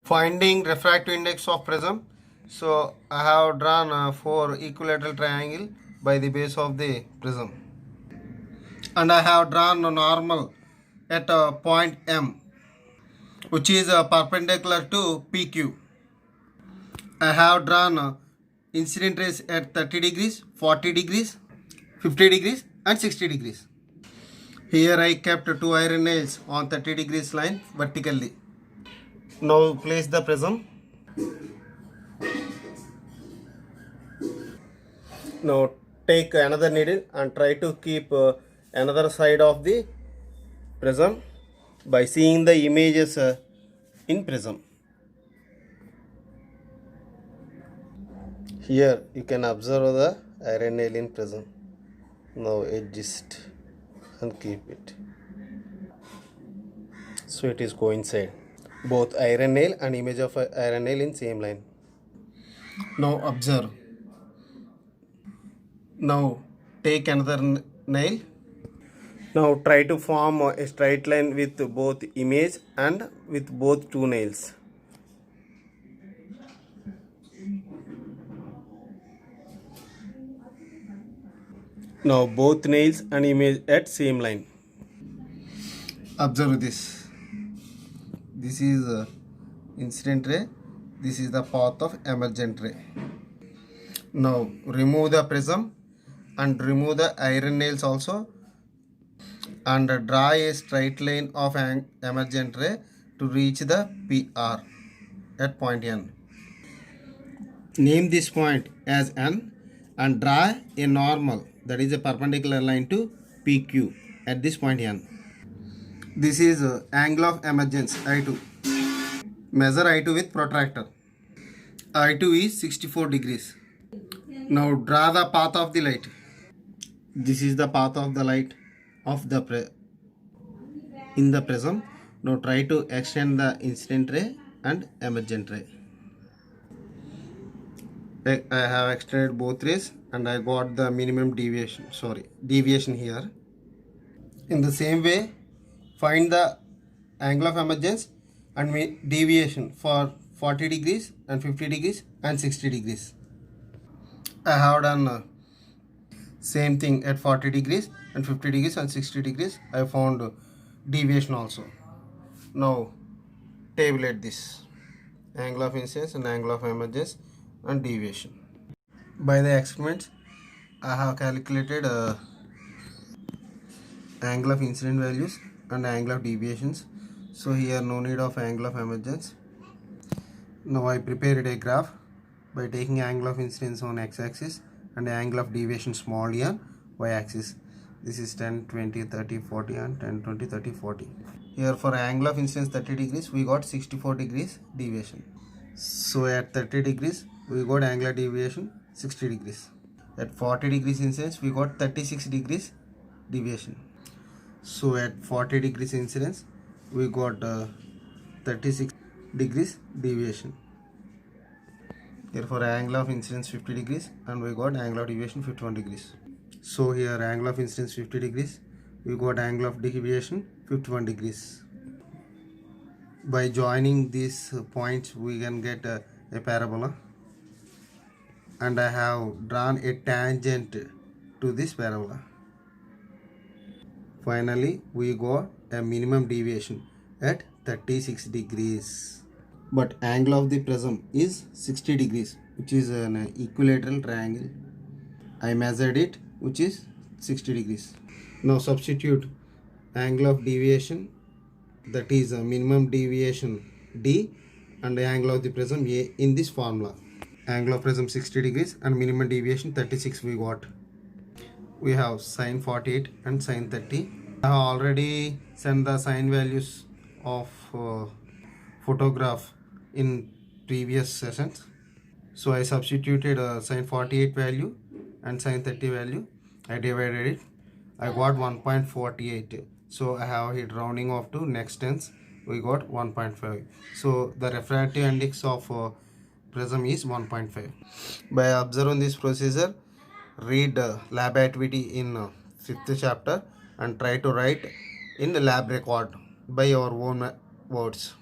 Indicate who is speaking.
Speaker 1: Finding refractive index of prism. So I have drawn 4 equilateral triangle by the base of the prism, and I have drawn a normal at point M, which is perpendicular to PQ. I have drawn incident rays at 30 degrees, 40 degrees, 50 degrees and 60 degrees. Here I kept 2 iron nails on 30 degrees line vertically. Now place the prism. Now take another needle and try to keep another side of the prism by seeing the images in prism. Here you can observe the iron nail in prism. Now adjust and keep it. So it is coincide. Both iron nail and image of iron nail in same line. Now observe. Now take another nail. Now try to form a straight line with both image and with both two nails. Now both nails and image at same line. Observe this. This is incident ray. This is the path of emergent ray. Now remove the prism and remove the iron nails also, and draw a straight line of an emergent ray to reach the PR at point N. Name this point as N and draw a normal, that is a perpendicular line to PQ at this point N. This is angle of emergence I2. Measure I2 with protractor. I2 is 64 degrees. Now draw the path of the light. This is the path of the light of the in the prism. Now try to extend the incident ray and emergent ray. I have extended both rays and I got the minimum deviation here. In the same way, find the angle of emergence and deviation for 40 degrees and 50 degrees and 60 degrees. I have done same thing at 40 degrees and 50 degrees and 60 degrees. I found deviation also. Now tabulate this angle of incidence and angle of emergence and deviation. By the experiments, I have calculated angle of incident values and angle of deviations. So here no need of angle of emergence. Now I prepared a graph by taking angle of incidence on x-axis and angle of deviation small e on y-axis. This is 10, 20, 30, 40 and 10, 20, 30, 40. Here for angle of incidence 30 degrees we got 64 degrees deviation. So at 30 degrees we got angular deviation 60 degrees. At 40 degrees incidence we got 36 degrees deviation. So at 40 degrees incidence we got 36 degrees deviation. Here for angle of incidence 50 degrees and we got angle of deviation 51 degrees. So here angle of incidence 50 degrees, we got angle of deviation 51 degrees. By joining these points we can get a parabola, and I have drawn a tangent to this parabola. Finally we got a minimum deviation at 36 degrees. But angle of the prism is 60 degrees, which is an equilateral triangle. I measured it, which is 60 degrees. Now substitute angle of deviation, that is a minimum deviation D, and the angle of the prism A in this formula. Angle of prism 60 degrees and minimum deviation 36 we got. We have sine 48 and sine 30. I have already sent the sine values of photograph in previous sessions. So I substituted sine 48 value and sine 30 value. I divided it. I got 1.48. So I have hit rounding off to next tens. We got 1.5. So the refractive index of prism is 1.5. By observing this procedure, read lab activity in 5th chapter and try to write in the lab record by your own words.